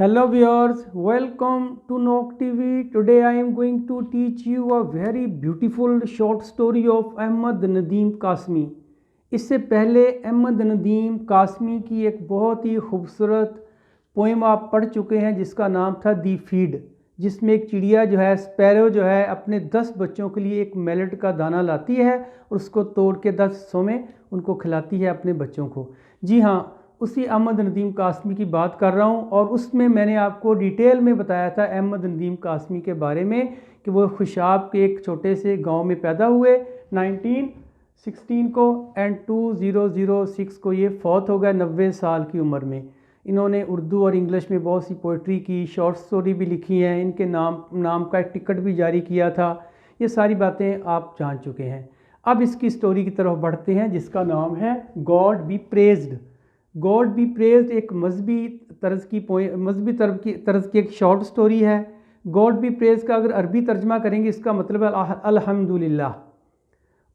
Hello viewers, welcome to Nok TV. Today I am going to teach you a very beautiful short story of Ahmad Nadeem Qasmi. इससे पहले अहमद नदीम कासमी की एक बहुत ही खूबसूरत poem आप पढ़ चुके हैं जिसका नाम था दी फीड, जिसमें एक चिड़िया जो है स्पैरो जो है अपने 10 बच्चों के लिए एक मिलेट का दाना लाती है और उसको तोड़ के 10 हिस्सों में उनको खिलाती है अपने बच्चों को। जी हाँ, उसी अहमद नदीम कासमी की बात कर रहा हूँ और उसमें मैंने आपको डिटेल में बताया था अहमद नदीम कासमी के बारे में कि वो खुशाब के एक छोटे से गांव में पैदा हुए 1916 को एंड 2006 को ये फौत हो गए 90 साल की उम्र में। इन्होंने उर्दू और इंग्लिश में बहुत सी पोइट्री की, शॉर्ट स्टोरी भी लिखी हैं, इनके नाम का एक टिकट भी जारी किया था। ये सारी बातें आप जान चुके हैं। अब इसकी स्टोरी की तरफ बढ़ते हैं जिसका नाम है God B praised. God B praised एक मजहबी तर्ज की एक शॉर्ट स्टोरी है। गॉड बी प्रेज्ड का अगर अरबी तर्जमा करेंगे इसका मतलब है अल्हम्दुलिल्लाह।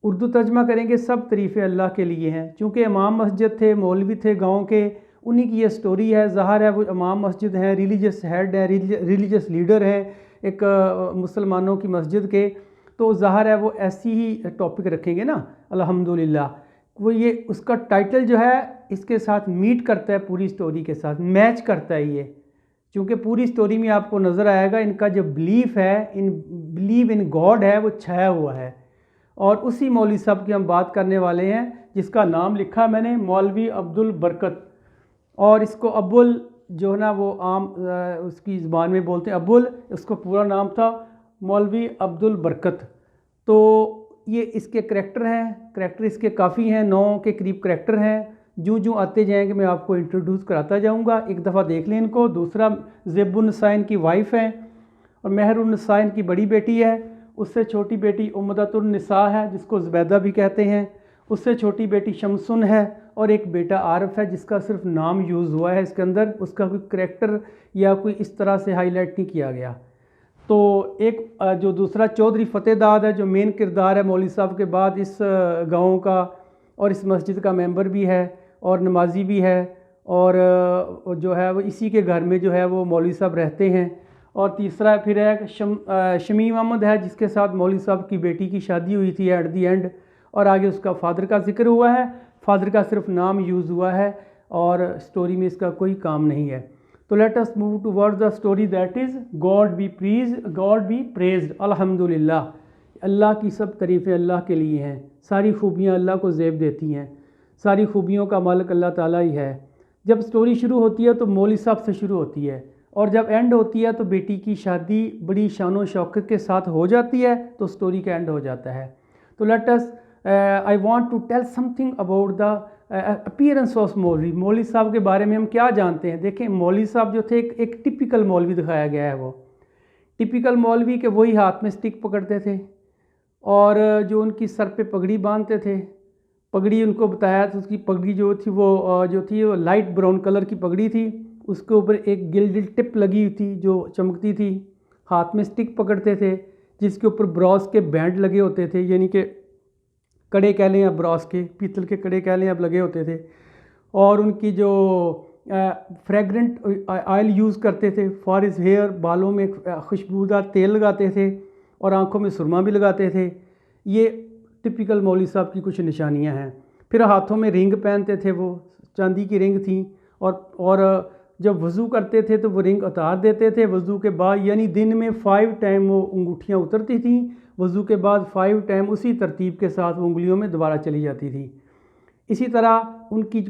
उर्दू तर्जमा करेंगे सब तरीफ़े अल्लाह के लिए हैं। चूँकि इमाम मस्जिद थे, मौलवी थे गांव के, उन्हीं की ये स्टोरी है। ज़ाहिर है वो इमाम मस्जिद हैं, रिलीजियस हेड है, रिलीजियस लीडर है एक मुसलमानों की मस्जिद के, तो ज़ाहिर है वो ऐसी ही टॉपिक रखेंगे ना, अल्हम्दुलिल्लाह। वो ये उसका टाइटल जो है इसके साथ मीट करता है, पूरी स्टोरी के साथ मैच करता है ये। क्योंकि पूरी स्टोरी में आपको नज़र आएगा इनका जो बिलीफ है, बिलीव इन गॉड है, वो छाया हुआ है। और उसी मौलवी साहब की हम बात करने वाले हैं जिसका नाम लिखा मैंने मौलवी अब्दुल बरकत। और इसको अब्बुल जो है ना वो आम उसकी ज़बान में बोलते हैं अब्बुल, उसका पूरा नाम था मौलवी अब्दुल बरकत। तो ये इसके करैक्टर हैं, करैक्टर इसके काफ़ी हैं, 9 के करीब करैक्टर हैं। जो आते जाएंगे मैं आपको इंट्रोड्यूस कराता जाऊंगा। एक दफ़ा देख लें इनको। दूसरा ज़ेबुन्नसाइन की वाइफ है और महरुन्नसाइन की बड़ी बेटी है। उससे छोटी बेटी उम्मदतुन्निसा है जिसको ज़ुबैदा भी कहते हैं। उससे छोटी बेटी शमसुन है और एक बेटा आरफ है जिसका सिर्फ नाम यूज़ हुआ है इसके अंदर, उसका कोई करैक्टर या कोई इस तरह से हाईलाइट नहीं किया गया। तो एक जो दूसरा चौधरी फ़तेहदाद है जो मेन किरदार है मौलवी साहब के बाद इस गाँव का और इस मस्जिद का मेंबर भी है और नमाजी भी है। और जो है वो इसी के घर में जो है वो मौलवी साहब रहते हैं। और तीसरा फिर है शमीम अहमद है जिसके साथ मौलवी साहब की बेटी की शादी हुई थी एट दी एंड। और आगे उसका फादर का जिक्र हुआ है, फादर का सिर्फ नाम यूज़ हुआ है और स्टोरी में इसका कोई काम नहीं है। तो let us move towards the story that is God B praised अल्हम्दुलिल्लाह। अल्लाह की सब तारीफ़ें अल्लाह के लिए हैं, सारी खूबियाँ अल्लाह को ज़ेब देती हैं, सारी खूबियों का मालिक अल्लाह ताला ही है। जब स्टोरी शुरू होती है तो मौलवी साहब से शुरू होती है और जब एंड होती है तो बेटी की शादी बड़ी शान व शौकत के साथ हो जाती है तो स्टोरी का एंड हो जाता है। तो let us I want to tell something about the appearance of मौलवी साहब के बारे में हम क्या जानते हैं। देखें, मौलवी साहब जो थे एक टिपिकल मौलवी दिखाया गया है। वो टिपिकल मौलवी के वही हाथ में स्टिक पकड़ते थे और जो उनकी सर पे पगड़ी बांधते थे। पगड़ी उनको बताया तो उसकी पगड़ी जो थी वो लाइट ब्राउन कलर की पगड़ी थी। उसके ऊपर एक गिल्डेड टिप लगी हुई थी जो चमकती थी। हाथ में स्टिक पकड़ते थे जिसके ऊपर ब्रॉस के बैंड लगे होते थे, यानी कि कड़े कह लें या ब्रॉस के, पीतल के कड़े कह लें अब लगे होते थे। और उनकी जो फ्रेगरेंट ऑयल यूज़ करते थे फॉर हिज हेयर, बालों में खुशबूदार तेल लगाते थे और आंखों में सुरमा भी लगाते थे। ये टिपिकल मौलवी साहब की कुछ निशानियां हैं। फिर हाथों में रिंग पहनते थे, वो चांदी की रिंग थी। और जब वज़ू करते थे तो वो रिंग उतार देते थे वज़ू के बाद, यानी दिन में 5 टाइम वो अंगूठियाँ उतरती थीं। वज़ू के बाद 5 टाइम उसी तरतीब के साथ वो उंगलियों में दोबारा चली जाती थी। इसी तरह उनकी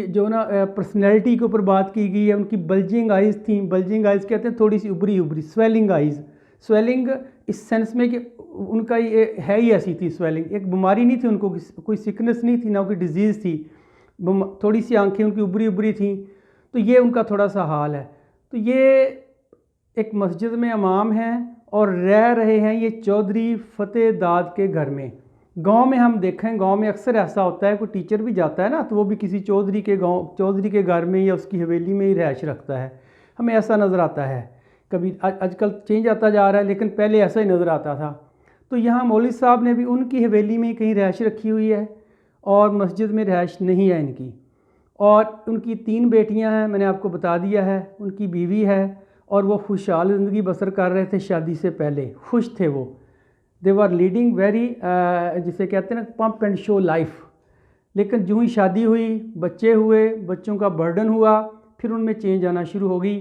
जो ना पर्सनैलिटी के ऊपर बात की गई है। उनकी बल्जिंग आइज़ थी। बल्जिंग आइज़ कहते हैं थोड़ी सी उभरी स्वेलिंग आइज़। स्वेलिंग इस सेंस में कि उनका ये है ही ऐसी थी स्वेलिंग, एक बीमारी नहीं थी उनको, कोई सिकनेस नहीं थी, ना कोई डिजीज़ थी। थोड़ी सी आंखें उनकी उभरी थी। तो ये उनका थोड़ा सा हाल है। तो ये एक मस्जिद में इमाम हैं और रह रहे हैं ये चौधरी फ़तेहदाद के घर में। गांव में हम देखें, गांव में अक्सर ऐसा होता है, कोई टीचर भी जाता है ना तो वो भी किसी चौधरी के घर में या उसकी हवेली में ही रहायश रखता है। हमें ऐसा नज़र आता है। कभी आजकल चेंज आता जा रहा है लेकिन पहले ऐसा ही नज़र आता था। तो यहाँ मौलवी साहब ने भी उनकी हवेली में कहीं रहायश रखी हुई है और मस्जिद में रहायश नहीं है इनकी। और उनकी 3 बेटियां हैं, मैंने आपको बता दिया है, उनकी बीवी है और वो खुशहाल ज़िंदगी बसर कर रहे थे। शादी से पहले खुश थे वो। दे वर लीडिंग वेरी जिसे कहते हैं ना पम्प एंड शो लाइफ। लेकिन जो ही शादी हुई, बच्चे हुए, बच्चों का बर्डन हुआ, फिर उनमें चेंज आना शुरू हो गई।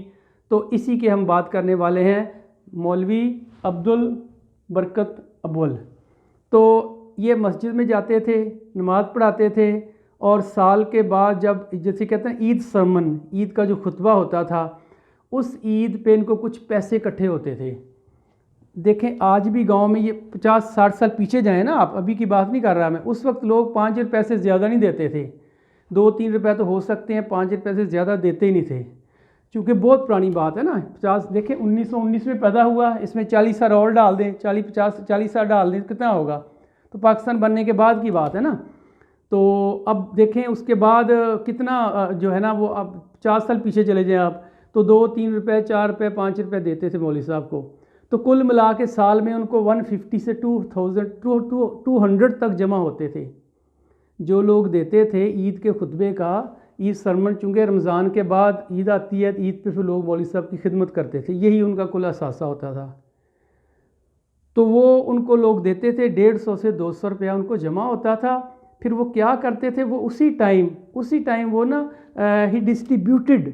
तो इसी की हम बात करने वाले हैं, मौलवी अब्दुल बरकत अव्वल। तो ये मस्जिद में जाते थे, नमाज़ पढ़ाते थे और साल के बाद जब जैसे कहते हैं ईद सरमन, ईद का जो खुतबा होता था, उस ईद पे इनको कुछ पैसे इकट्ठे होते थे। देखें आज भी गांव में ये 50-60 साल पीछे जाएं ना आप, अभी की बात नहीं कर रहा मैं, उस वक्त लोग 5 रुपये से ज़्यादा नहीं देते थे। 2-3 रुपये तो हो सकते हैं, 5 रुपये से ज़्यादा देते ही नहीं थे, क्योंकि बहुत पुरानी बात है ना। 50 देखें 1919 में पैदा हुआ, इसमें 40 साल और डाल दें, 40 साल डाल दें, कितना होगा? तो पाकिस्तान बनने के बाद की बात है ना। तो अब देखें उसके बाद कितना जो है ना वो, अब 50 साल पीछे चले जाएँ आप, तो 2-3 रुपये, 4 रुपये, 5 रुपये देते थे मौलवी साहब को। तो कुल मिला के साल में उनको 150 से 200 तक जमा होते थे। जो लोग देते थे ईद के खुतबे का, ईद सरमन, चूँकि रमज़ान के बाद ईद आती है, ईद पे फिर लोग मौलवी साहब की खिदमत करते थे, यही उनका कुल असासा होता था। तो वो उनको लोग देते थे 150 से 200 रुपया उनको जमा होता था। फिर वो क्या करते थे, वो उसी टाइम वो ना ही distributed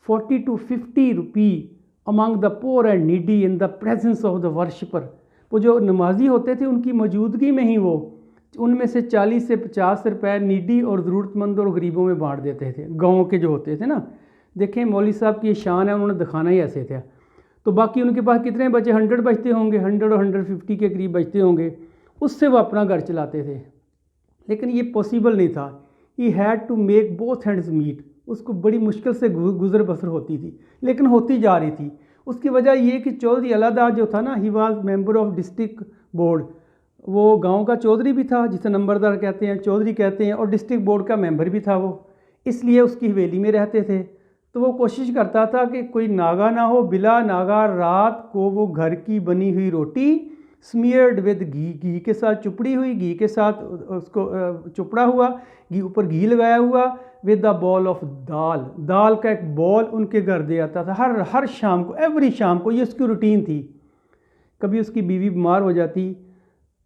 40 to 50 rupee among the poor and needy in the presence of the worshipper. वो जो नमाजी होते थे उनकी मौजूदगी में ही वो उनमें से 40 से 50 रुपए नीडी और ज़रूरतमंद और गरीबों में बांट देते थे, गाँव के जो होते थे ना। देखें मौलवी साहब की शान है, उन्होंने दिखाना ही ऐसे थे। तो बाकी उनके पास कितने बचे, 100 बचते होंगे, 100 और 150 के करीब बचते होंगे, उससे वो अपना घर चलाते थे। लेकिन ये पॉसिबल नहीं था। He had to make both hands meet. उसको बड़ी मुश्किल से गुजर बसर होती थी, लेकिन होती जा रही थी। उसकी वजह ये कि चौधरी अलादा जो था ना, he was member of district board. वो गांव का चौधरी भी था, जिसे नंबरदार कहते हैं, चौधरी कहते हैं, और डिस्ट्रिक्ट बोर्ड का मेंबर भी था वो, इसलिए उसकी हवेली में रहते थे। तो वो कोशिश करता था कि कोई नागा ना हो, बिला नागा रात को वो घर की बनी हुई रोटी स्मियर्ड विद घी के साथ चुपड़ी हुई, घी के साथ उसको चुपड़ा हुआ, घी ऊपर घी लगाया हुआ, विद द बॉल ऑफ दाल का एक बॉल उनके घर दे आता था हर शाम को, एवरी शाम को। ये उसकी रूटीन थी। कभी उसकी बीवी बीमार हो जाती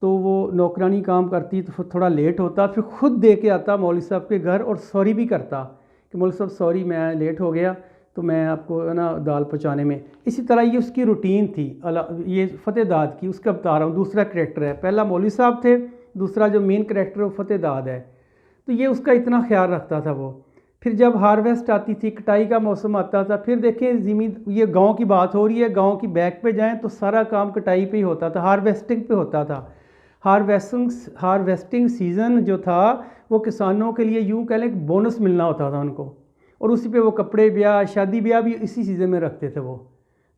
तो वो नौकरानी काम करती, तो फिर थोड़ा लेट होता, फिर खुद दे के आता मौलवी साहब के घर और सॉरी भी करता कि मौलवी साहब सॉरी मैं लेट हो गया, तो मैं आपको ना दाल पहुँचाने में। इसी तरह ये उसकी रूटीन थी। ये फतेहदाद की उसका बता रहा हूँ, दूसरा करैक्टर है। पहला मौलवी साहब थे, दूसरा जो मेन करैक्टर है वो फतेहदाद है। तो ये उसका इतना ख्याल रखता था वो। फिर जब हार्वेस्ट आती थी, कटाई का मौसम आता था, फिर देखें ज़मीन, ये गांव की बात हो रही है, गांव की बैक पे जाएं तो सारा काम कटाई पे ही होता था, हार्वेस्टिंग पे होता था। हार्वेस्टिंग सीज़न जो था वो किसानों के लिए यूँ कह लें बोनस मिलना होता था उनको, और उसी पे वो कपड़े ब्याह, शादी ब्याह भी इसी सीज़न में रखते थे वो।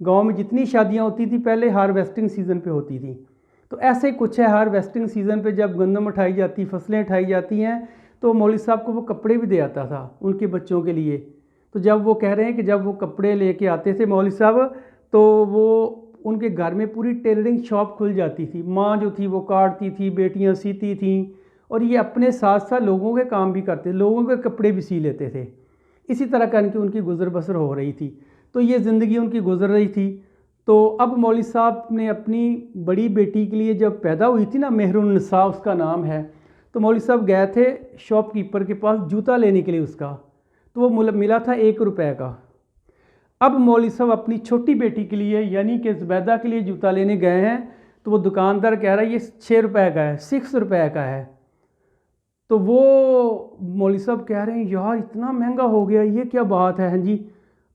गांव में जितनी शादियां होती थी पहले हार्वेस्टिंग सीज़न पे होती थी। तो ऐसे ही कुछ है, हार्वेस्टिंग सीज़न पे जब गंदम उठाई जाती, फसलें उठाई जाती हैं, तो मौलवी साहब को वो कपड़े भी दे आता था उनके बच्चों के लिए। तो जब वो कह रहे हैं कि जब वो कपड़े लेके आते थे मौलवी साहब, तो वो उनके घर में पूरी टेलरिंग शॉप खुल जाती थी। माँ जो थी वो काटती थी, बेटियाँ सीती थीं, और ये अपने साथ साथ लोगों के काम भी करते, लोगों के कपड़े भी सी लेते थे। इसी तरह करके उनकी गुजर बसर हो रही थी। तो ये ज़िंदगी उनकी गुजर रही थी। तो अब मौलवी साहब ने अपनी बड़ी बेटी के लिए जब पैदा हुई थी ना, मेहरुन्निसा उसका नाम है, तो मौलवी साहब गए थे शॉपकीपर के पास जूता लेने के लिए उसका, तो वो मिला था 1 रुपये का। अब मौलवी साहब अपनी छोटी बेटी के लिए यानी कि ज़ुबैदा के लिए जूता लेने गए हैं, तो वो दुकानदार कह रहा है ये 6 रुपये का है, 6 रुपये का है। तो वो मौलवी साहब कह रहे हैं यार इतना महंगा हो गया, ये क्या बात है? हाँ जी।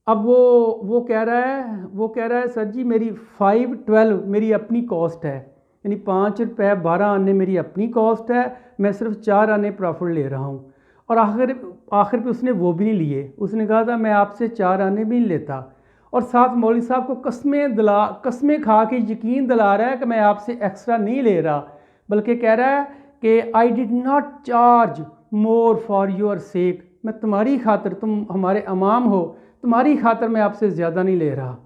अब वो कह रहा है सर जी मेरी 512 मेरी अपनी कॉस्ट है, यानी 5 रुपये 12 आने मेरी अपनी कॉस्ट है, मैं सिर्फ 4 आने प्रॉफिट ले रहा हूँ। और आखिर पे उसने वो भी नहीं लिए, उसने कहा था मैं आपसे 4 आने भी नहीं लेता। और साथ मौलवी साहब को कस्में खा के यकीन दिला रहा है कि मैं आपसे एक्स्ट्रा नहीं ले रहा, बल्कि कह रहा है कि I did not charge more for your sake, मैं तुम्हारी खातर, तुम हमारे इमाम हो, तुम्हारी खातर मैं आपसे ज़्यादा नहीं ले रहा।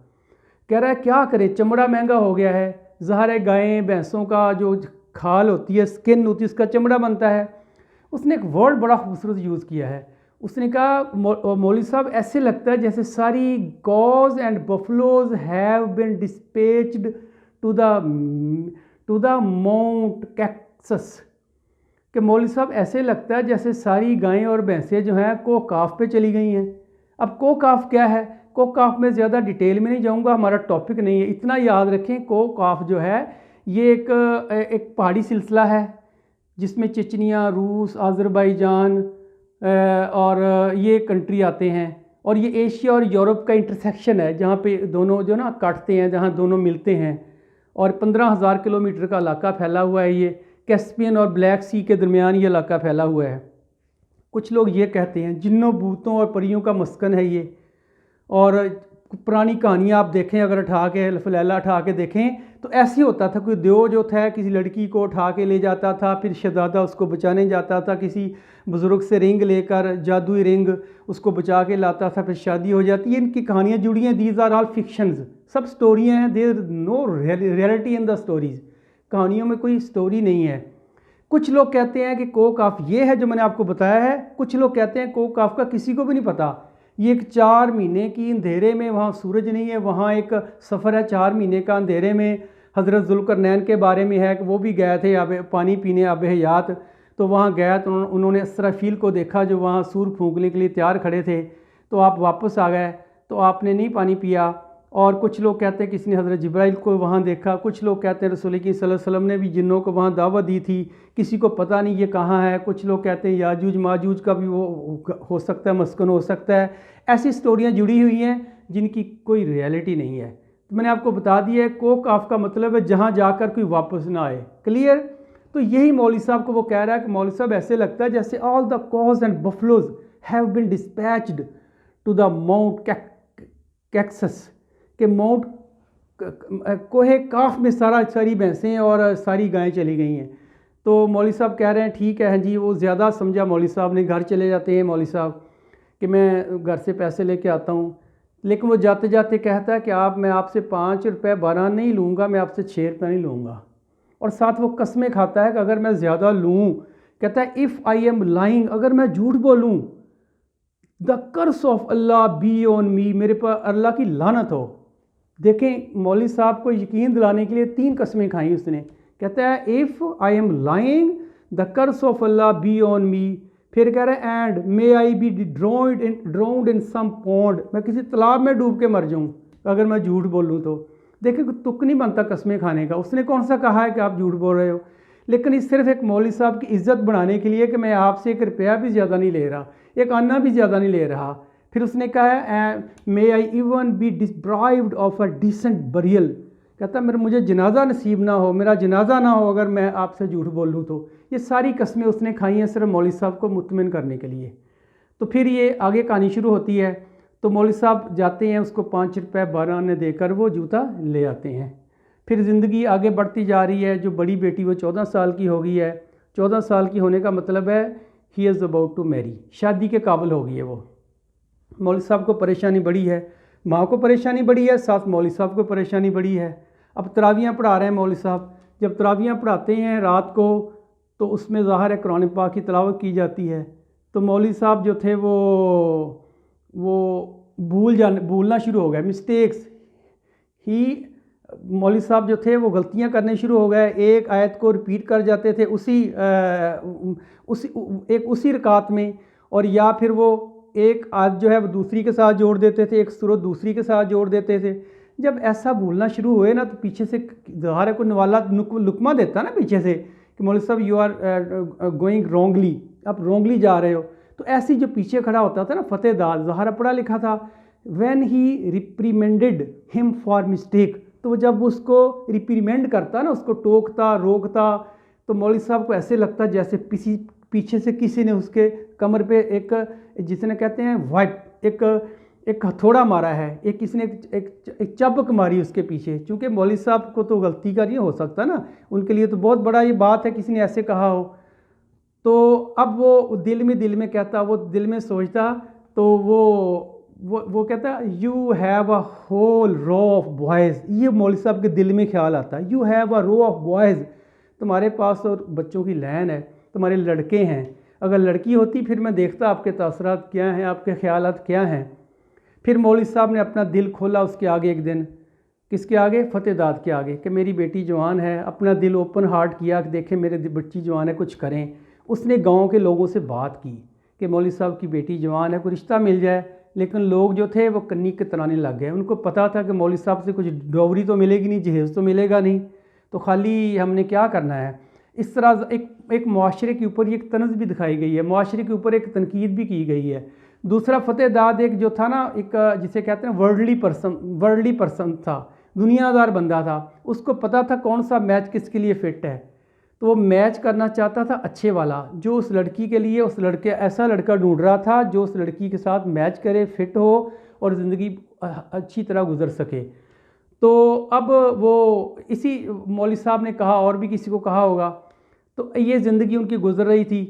कह रहा है क्या करे, चमड़ा महंगा हो गया है, ज़ाहिर है गायें भैंसों का जो खाल होती है, स्किन होती है, उसका चमड़ा बनता है। उसने एक वर्ड बड़ा खूबसूरत यूज़ किया है, उसने कहा मौलवी साहब ऐसे लगता है जैसे सारी cows and buffaloes have been dispatched to the Mount Caucasus. कि मौलवी साहब ऐसे लगता है जैसे सारी गायें और भैंसें जो हैं कोकाफ पे चली गई हैं। अब कोकाफ क्या है? कोकाफ में ज़्यादा डिटेल में नहीं जाऊंगा, हमारा टॉपिक नहीं है। इतना याद रखें, कोकाफ जो है ये एक पहाड़ी सिलसिला है जिसमें चेचनिया, रूस, आज़रबाईजान और ये कंट्री आते हैं, और ये एशिया और यूरोप का इंटरसेक्शन है जहाँ पे दोनों जो ना काटते हैं, जहाँ दोनों मिलते हैं। और 15,000 किलोमीटर का इलाका फैला हुआ है। ये कैस्पियन और ब्लैक सी के दरमियान ये इलाका फैला हुआ है। कुछ लोग ये कहते हैं जिन्नों, भूतों और परियों का मस्कन है ये। और पुरानी कहानियाँ आप देखें, अगर उठा के फलैला उठा के देखें तो ऐसे होता था, कोई देव जो था किसी लड़की को उठा के ले जाता था, फिर शहजादा उसको बचाने जाता था, किसी बुज़ुर्ग से रिंग लेकर, जादुई रिंग उसको बचा के लाता था, फिर शादी हो जाती है। इनकी कहानियाँ जुड़ी हैं, दीज आर ऑल फिक्शंस, सब स्टोरियाँ हैं। There no reality in the stories. कहानियों में कोई स्टोरी नहीं है। कुछ लोग कहते हैं कि कोकाफ ये है जो मैंने आपको बताया है। कुछ लोग कहते हैं कोकाफ का किसी को भी नहीं पता। ये एक 4 महीने की अंधेरे में, वहाँ सूरज नहीं है, वहाँ एक सफ़र है 4 महीने का अंधेरे में। हज़रत ज़ुल्करनैन के बारे में है कि वो भी गए थे अब पानी पीने आब हयात, तो वहाँ गया तो उन्होंने इसराफील को देखा जो वहाँ सूर फूंकने के लिए तैयार खड़े थे, तो आप वापस आ गए, तो आपने नहीं पानी पिया। और कुछ लोग कहते हैं किसी ने हज़रत जिब्राइल को वहाँ देखा। कुछ लोग कहते हैं रसूल सल्लल्लाहु अलैहि वसल्लम ने भी जिन्नों को वहाँ दावत दी थी, किसी को पता नहीं ये कहाँ है। कुछ लोग कहते हैं याजूज माजूज का भी वो हो सकता है, मस्कन हो सकता है। ऐसी स्टोरियाँ जुड़ी हुई हैं जिनकी कोई रियलिटी नहीं है। तो मैंने आपको बता दिया है, कोकाफ का मतलब है जहाँ जाकर कोई वापस ना आए। क्लियर? तो यही मौलवी साहब को वो कह रहा है कि मौलवी साहब ऐसे लगता है जैसे all the cows and buffaloes have been dispatched to the Mount Caucasus, के माउंट कोहे काफ में सारी भैंसें और सारी गायें चली गई हैं। तो मौलवी साहब कह रहे हैं ठीक है, हाँ जी। वो ज़्यादा समझा मौलवी साहब ने। घर चले जाते हैं मौलवी साहब कि मैं घर से पैसे लेके आता हूँ, लेकिन वो जाते जाते कहता है कि मैं आपसे 5 रुपये 12 नहीं लूँगा, मैं आपसे 6 रुपये नहीं लूँगा। और साथ वो कस्में खाता है कि अगर मैं ज़्यादा लूँ, कहता है इफ़ आई एम लाइंग, अगर मैं झूठ बोलूँ, the curse of Allah be on me, मेरे पर अल्लाह की लानत हो। देखें, मौलवी साहब को यकीन दिलाने के लिए 3 कस्में खाई उसने। कहता है if I am lying the curse of Allah be on me, फिर कह रहा है and may I be drowned in some pond, मैं किसी तालाब में डूब के मर जाऊँ अगर मैं झूठ बोलूँ तो। देखिए, तुक नहीं बनता कस्में खाने का। उसने कौन सा कहा है कि आप झूठ बोल रहे हो? लेकिन इस सिर्फ एक मौलवी साहब की इज्जत बढ़ाने के लिए कि मैं आपसे 1 रुपया भी ज़्यादा नहीं ले रहा, 1 आना भी ज़्यादा नहीं ले रहा। फिर उसने कहा है may I even be deprived of a decent burial, कहता मेरे मुझे जनाजा नसीब ना हो, मेरा जनाजा ना हो अगर मैं आपसे झूठ बोलूँ तो। ये सारी कस्में उसने खाई हैं सिर्फ मौलवी साहब को मुतमिन करने के लिए। तो फिर ये आगे कहानी शुरू होती है। तो मौलवी साहब जाते हैं, उसको 5 रुपये 12 आने देकर वो जूता ले आते हैं। फिर ज़िंदगी आगे बढ़ती जा रही है। जो बड़ी बेटी वो 14 साल की हो गई है। 14 साल की होने का मतलब है he is about to marry, शादी के काबिल हो गई है वो। मौलवी साहब को परेशानी बड़ी है, माँ को परेशानी बड़ी है, साथ मौलवी साहब को परेशानी बड़ी है। अब तरावियाँ पढ़ा रहे हैं मौलवी साहब। जब तरावियाँ पढ़ाते हैं रात को, तो उसमें ज़ाहिर है कुरान पाक की तिलावत की जाती है। तो मौलवी साहब जो थे वो भूलना शुरू हो गए, मिस्टेक्स ही। मौलवी साहब जो थे वो गलतियां करने शुरू हो गए। एक आयत को रिपीट कर जाते थे उसी रकात में, और या फिर वो एक आयत जो है वो दूसरी के साथ जोड़ देते थे, एक सूरत दूसरी के साथ जोड़ देते थे। जब ऐसा भूलना शुरू हुए ना, तो पीछे से ज़ाहिर को नवाला लुकमा देता ना पीछे से कि मौलवी साहब यू आर गोइंग रॉन्गली, आप रॉन्गली जा रहे हो। तो ऐसी जो पीछे खड़ा होता था ना फतेहदार, ज़ाहिर पढ़ा लिखा था, when he reprimanded him for mistake, तो वो जब उसको रिप्रीमेंड करता ना, उसको टोकता रोकता, तो मौलवी साहब को ऐसे लगता जैसे पीछे से किसी ने उसके कमर पे एक, जिसने कहते हैं वाइप, एक हथौड़ा मारा है, एक किसी ने एक चबक मारी उसके पीछे। चूँकि मौलवी साहब को तो गलती का नहीं हो सकता ना, उनके लिए तो बहुत बड़ा ये बात है किसी ने ऐसे कहा हो। तो अब वो दिल में कहता, वो दिल में सोचता, तो वो कहता you have a whole row of boys. ये मौलवी साहब के दिल में ख्याल आता है, you have a row of boys, तुम्हारे पास और बच्चों की लैन है, तुम्हारे लड़के हैं। अगर लड़की होती फिर मैं देखता आपके तासरात क्या हैं, आपके ख्यालात क्या हैं। फिर मौलवी साहब ने अपना दिल खोला उसके आगे एक दिन, किसके आगे? फतेहदाद के आगे, कि मेरी बेटी जवान है। अपना दिल ओपन हार्ट किया कि देखें मेरे बच्ची जवान है, कुछ करें। उसने गांव के लोगों से बात की कि मौलवी साहब की बेटी जवान है, कोई रिश्ता मिल जाए। लेकिन लोग जो थे वो कन्नी के तराने लग गए। उनको पता था कि मौलवी साहब से कुछ डोवरी तो मिलेगी नहीं, जहेज़ तो मिलेगा नहीं, तो खाली हमने क्या करना है। इस तरह एक मुआशरे के ऊपर एक तनज़ भी दिखाई गई है, मुआशरे के ऊपर एक तनकीद भी की गई है। दूसरा, फतेहदाद एक जो था ना, एक जिसे कहते हैं वर्ल्डली पर्सन था, दुनियादार बंदा था। उसको पता था कौन सा मैच किसके लिए फ़िट है, तो वो मैच करना चाहता था अच्छे वाला, जो उस लड़की के लिए, उस लड़के ऐसा लड़का ढूंढ रहा था जो उस लड़की के साथ मैच करे, फ़िट हो और ज़िंदगी अच्छी तरह गुजर सके। तो अब वो इसी मौलवी साहब ने कहा, और भी किसी को कहा होगा, तो ये ज़िंदगी उनकी गुजर रही थी।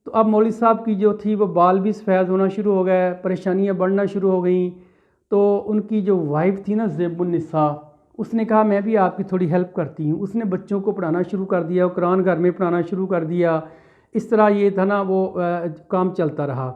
तो अब मौलवी साहब की जो थी वो बाल भी सफ़ेद होना शुरू हो गए, परेशानियां बढ़ना शुरू हो गई। तो उनकी जो वाइफ थी ना, ज़ेबुन्निसा, उसने कहा मैं भी आपकी थोड़ी हेल्प करती हूँ। उसने बच्चों को पढ़ाना शुरू कर दिया, कुरान घर में पढ़ाना शुरू कर दिया। इस तरह ये था ना वो काम चलता रहा।